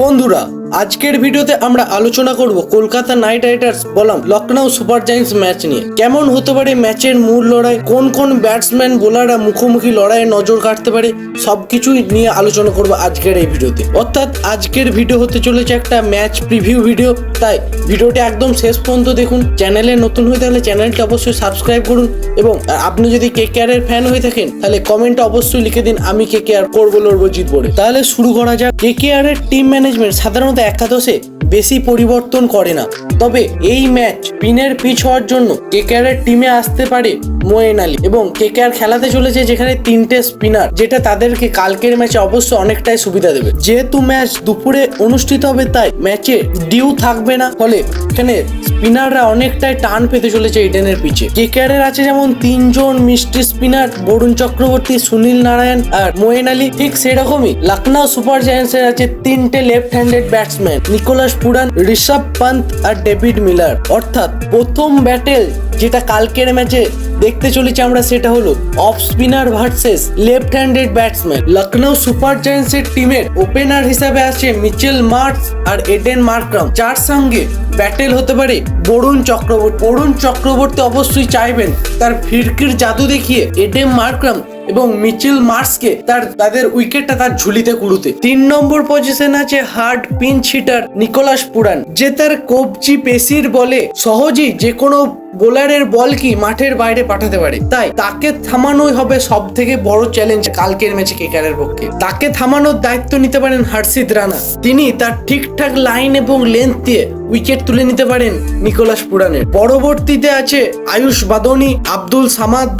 বন্ধুরা, আজকের ভিডিওতে আমরা আলোচনা করব কলকাতা নাইট রাইডার্স বনাম লখনৌ সুপার জায়ান্টস ম্যাচ নিয়ে। কেমন হতে পারে ম্যাচের মূল লড়াই, কোন কোন ব্যাটসম্যান বোলাররা মুখোমুখি লড়াইয়ে নজর কাটতে পারে, সবকিছুই নিয়ে আলোচনা করব আজকের এই ভিডিওতে। অর্থাৎ আজকের ভিডিও হতে চলেছে একটা ম্যাচ প্রিভিউ ভিডিও, তাই ভিডিওটা একদম শেষ পর্যন্ত দেখুন। চ্যানেলে নতুন হয়ে থাকলে চ্যানেলটা অবশ্যই সাবস্ক্রাইব করুন, এবং আপনি যদি KKR এর ফ্যান হয়ে থাকেন তাহলে কমেন্টে অবশ্যই লিখে দিন আমি KKR করবো, লড়বো, জিতবো। তাহলে শুরু করা যাক। KKR এর টিম ম্যানেজমেন্ট সাধারণত একাদশে বেশি পরিবর্তন করে না, তবে এই ম্যাচ স্পিনের পিচ হওয়ার জন্য KKR এর টিমে আসতে পারে মোয়েন আলী, এবং KKR খেলাতে চলেছে যেখানে 3টে স্পিনার, যেটা তাদেরকে কালকের ম্যাচে অবশ্য অনেকটাই সুবিধা দেবে। যেহেতু ম্যাচ দুপুরে অনুষ্ঠিত হবে তাই ম্যাচে ডিউ থাকবে না, ফলে এখানে স্পিনাররা অনেকটাই টান পেতে চলেছে ইডেনের পিচে। KKR এর আছে যেমন 3জন মিস্ট্রি স্পিনার, বরুণ চক্রবর্তী, সুনীল নারায়ণ আর মোয়েন আলী, ঠিক সেরকমই লখনৌ সুপার জায়ান্টস এর আছে 3টে left handed batsman, Nicholas Pooran, Rishabh Pant আর ডেভিড মিলার। অর্থাৎ প্রথম ব্যাটেল যেটা কালকের ম্যাচে দেখতে চলেছি আমরা, সেটা হলো of spinner versus left handed batsman. Lucknow super giants এর টিমের ওপেনার হিসাবে আছে মিচেল মার্কস আর এডেন মার্ক্রাম, যার সঙ্গে ব্যাটেল হতে পারে বরুণ চক্রবর্তী। বরুণ চক্রবর্তী অবশ্যই চাইবেন তার ফিরকির জাদু দেখিয়ে এডেন মার্ক্রাম এবং মিচেল মার্কসকে তাদের উইকেটটা তার ঝুলিতে কুড়ুতে। 3 নম্বর পজিশন আছে hard pinch hitter Nicholas Pooran, যে তার কবজি পেশির বলে সহজেই যে কোনো বোলারের বল কি মাঠের বাইরে পাঠাতে পারে, তাই তাকে থামানোই হবে সব থেকে বড় চ্যালেঞ্জ কালকের ম্যাচে KKR এর পক্ষে। তাকে থামানোর দায়িত্ব নিতে পারেন হর্ষিত রানা, তিনি তার ঠিকঠাক লাইন এবং লেন্থ দিয়ে উইকেট তুলে নিতে পারেন নিকোলাস পুরানের। পরবর্তীতে আছে আয়ুষ বাদনি, আব্দুল সামাদ,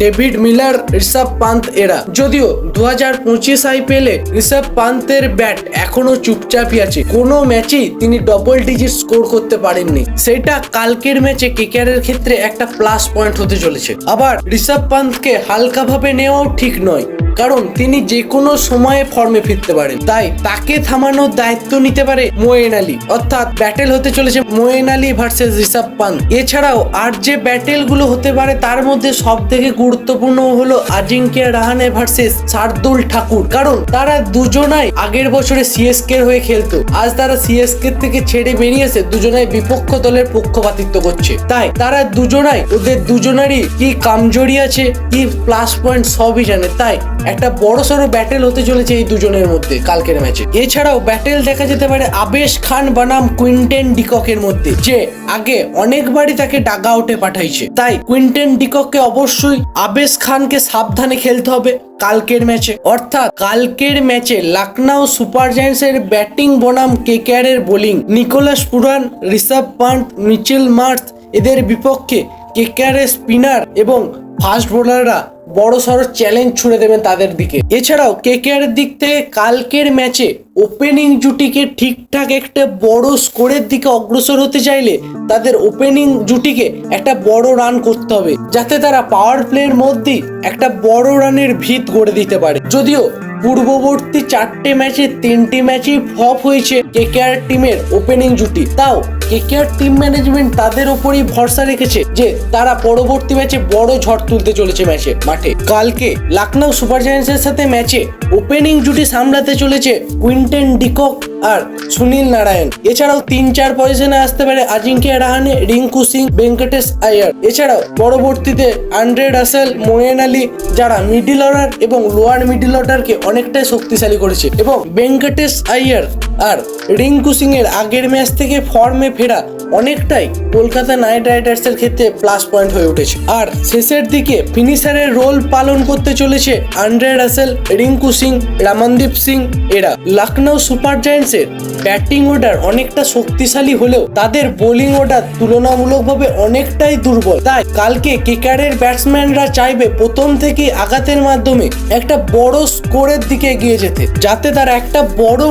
ডেভিড মিলার, ঋষভ পান্ত এরা। যদিও 2025 IPL এ ঋষভ পান্তের ব্যাট এখনো চুপচাপই আছে, কোনো ম্যাচেই তিনি ডবল ডিজিট স্কোর করতে পারেননি, সেটা কালকের ম্যাচে KKR এর ক্ষেত্রে একটা প্লাস পয়েন্ট হতে চলেছে। আবার ঋষভ পান্তকে হালকাভাবে নেওয়াও ঠিক নয়, কারণ তিনি যে কোনো সময়ে ফর্মে ফিরতে পারেন, তাই তাকে থামানোর দায়িত্ব নিতে পারে মোয়েন আলী। অর্থাৎ ব্যাটেল হতে চলেছে মোয়েন আলী ভার্সেস ঋষভ পান্ত। এছাড়াও আর যে ব্যাটেল গুলো হতে পারে তার মধ্যে সব থেকে গুরুত্বপূর্ণ হলো আজিঙ্ক্য রাহানে ভার্সেস শার্দুল ঠাকুর, কারণ তারা দুজনাই আগের বছরে CSK এর হয়ে খেলতো। আজ তারা CSK থেকে ছেড়ে বেরিয়েছে, দুজনাই বিপক্ষ দলের পক্ষপাতিত্ব করছে, তাই তারা দুজনাই ওদের দুজনারই কি কামজোরি আছে, কি প্লাস পয়েন্ট সবই জানে, তাই একটা বড় সড়ো ব্যাটেল হতে চলেছে এই দুজনের মধ্যে কালকের ম্যাচে। এছাড়াও ব্যাটেল দেখা যেতে পারে আবেশ খান বনাম কুইন্টেন ডিককের মধ্যে, যে আগে অনেকবারই তাকে ডাগ আউটে পাঠাইছে, তাই কুইন্টেন ডিককে অবশ্যই আবেশ খানকে সাবধানে খেলতে হবে কালকের ম্যাচে। অর্থাৎ কালকের ম্যাচে লখনৌ সুপার জায়ান্টস এর ব্যাটিং বনাম KKR এর bowling, Nicolas Pooran, Rishabh Pant, Mitchell marks, এদের বিপক্ষে KKR এর স্পিনার এবং ফাস্ট বোলাররা বড় সড়ো চ্যালেঞ্জ ছুড়ে দেবেন তাদের দিকে। এছাড়াও KKR এর দিক থেকে কালকের ম্যাচে ওপেনিং জুটিকে ঠিকঠাক একটা বড় স্কোরের দিকে অগ্রসর হতে চাইলে তাদের ওপেনিং জুটিকে একটা বড় রান করতে হবে, যাতে তারা পাওয়ার প্লের মধ্যেই একটা বড় রানের ভিত গড়ে দিতে পারে। যদিও পূর্ববর্তী 4টে ম্যাচে 3টি ম্যাচই ফ্লপ হয়েছে KKR টিমের ওপেনিং জুটি, তাও KKR টিম ম্যানেজমেন্ট তাদের উপরই ভরসা রেখেছে যে তারা পরবর্তী ম্যাচে বড় ঝড় তুলতে চলেছে মাঠে। কালকে লখনৌ সুপার জায়ান্টস এর সাথে ম্যাচে ওপেনিং জুটি সামলাতে চলেছে কুইন্টেন ডিকক আর সুনীল নারায়ণ। এছাড়াও 3-4 পজিশনে আসতে পারে আজিঙ্ক্য রাহানে, রিঙ্কু সিং, ভেঙ্কটেশ আয়ার। এছাড়াও পরবর্তীতে আন্দ্রে রাসেল, মোয়েন আলী, যারা মিডিল অর্ডার এবং লোয়ার মিডিল অর্ডারকে অনেকটাই শক্তিশালী করেছে, এবং ভেঙ্কটেশ আয়ার আর রিঙ্কু সিং এর আগের ম্যাচ থেকে ফর্মে ফেরা অনেকটাই কলকাতা নাইট রাইডার্স এর ক্ষেত্রে প্লাস পয়েন্ট হয়ে উঠেছে। আর শেষের দিকে ফিনিশারের রোল পালন করতে চলেছে আন্দ্রে রাসেল, রিঙ্কু সিং, রমনদীপ সিং এরা। লখনৌ সুপার জায়ান্টস এর ব্যাটিং অর্ডার অনেকটা শক্তিশালী হলেও তাদের বোলিং অর্ডার তুলনামূলকভাবে অনেকটাই দুর্বল, তাই কালকে KKR এর ব্যাটসম্যানরা চাইবে প্রথম থেকেই আঘাতের মাধ্যমে একটা বড় স্কোরের দিকে এগিয়ে যেতে, যাতে তারা একটা বড়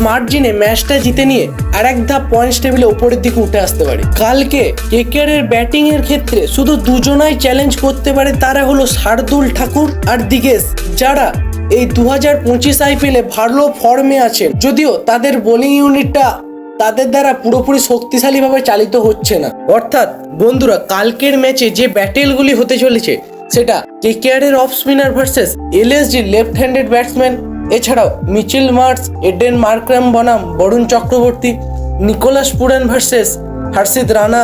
মার্জিনে ম্যাচটা জিতে নিয়ে আর এক ধাপ পয়েন্টস টেবিলে উপরের দিকে উঠে আসতে পারে। কালকে KKR এর ব্যাটিং এর ক্ষেত্রে শুধু দুজনাই চ্যালেঞ্জ করতে পারে, তারা হলো শার্দুল ঠাকুর আর দিগেশ, যারা এই 2025 IPL এ ভালো ফর্মে আছেন, যদিও তাদের বোলিং ইউনিটটা তাদের দ্বারা পুরোপুরি শক্তিশালীভাবে চালিত হচ্ছে না। অর্থাৎ বন্ধুরা, কালকের ম্যাচে যে ব্যাটেলগুলি হতে চলেছে সেটা KKR এর off spinner versus LSG left handed batsman, এছাড়াও মিচেল মার্স, এডেন মার্ক্রাম বনাম Varun Chakravarthy, Nicholas Pooran versus Harshit Rana,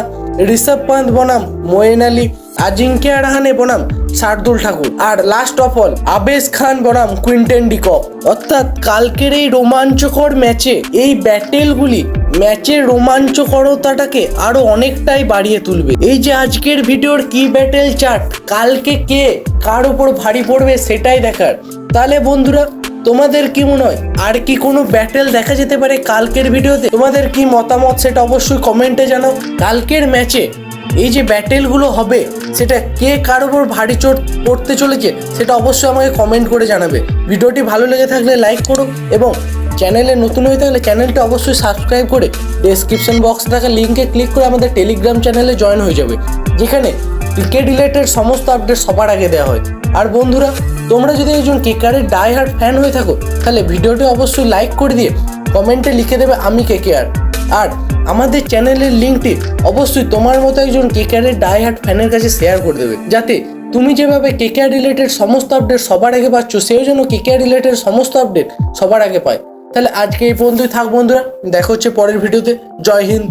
Rishabh Pant বনাম মোয়েন আলী, আজিঙ্ক্য রাহানে বনাম শার্দুল ঠাকুর, আর last of all Avesh Khan বনাম কুইন্টেন ডিকক। অর্থাৎ কালকের এই রোমাঞ্চকর ম্যাচে এই ব্যাটেলগুলি ম্যাচের রোমাঞ্চকরতাটাকে আরো অনেকটাই বাড়িয়ে তুলবে। এই যে আজকের ভিডিওর কি ব্যাটেল চার্ট, কালকে কে কার উপর ভারী পড়বে সেটাই দেখার। তাহলে বন্ধুরা, তোমাদের কি মনে হয় আর কি কোনো ব্যাটেল দেখা যেতে পারে কালকের ভিডিওতে? তোমাদের কি মতামত সেটা অবশ্যই কমেন্টে জানাও। কালকের ম্যাচে এই যে ব্যাটেলগুলো হবে সেটা কে কার উপর ভারী চোট পড়তে চলেছে সেটা অবশ্যই আমাকে কমেন্ট করে জানাবে। ভিডিওটি ভালো লেগে থাকলে লাইক করো এবং চ্যানেলে নতুন হয়ে থাকলে চ্যানেলটা অবশ্যই সাবস্ক্রাইব করে ডেসক্রিপশন বক্সে থাকা লিঙ্কে ক্লিক করে আমাদের টেলিগ্রাম চ্যানেলে জয়েন হয়ে যাবে, যেখানে ক্রিকেট রিলেটেড সমস্ত আপডেট সবার আগে দেওয়া হয়। আর বন্ধুরা, তোমরা যদি একজন কেকেআরের ডাই হার্ট ফ্যান হয়ে থাকো তাহলে ভিডিওটি অবশ্যই লাইক করে দিয়ে কমেন্টে লিখে দেবে আমি কেকেআর। আর আমাদের চ্যানেলের লিঙ্কটি অবশ্যই তোমার মতো একজন কেকেআরের ডাই হার্ট ফ্যানের কাছে শেয়ার করে দেবে, যাতে তুমি যেভাবে কেকেআর রিলেটেড সমস্ত আপডেট সবার আগে পাচ্ছ, সেও যেন কেকেআর রিলেটেড সমস্ত আপডেট সবার আগে পায়। তাহলে আজকে এই পর্যন্তই থাক বন্ধুরা, দেখা হচ্ছে পরের ভিডিওতে। জয় হিন্দ।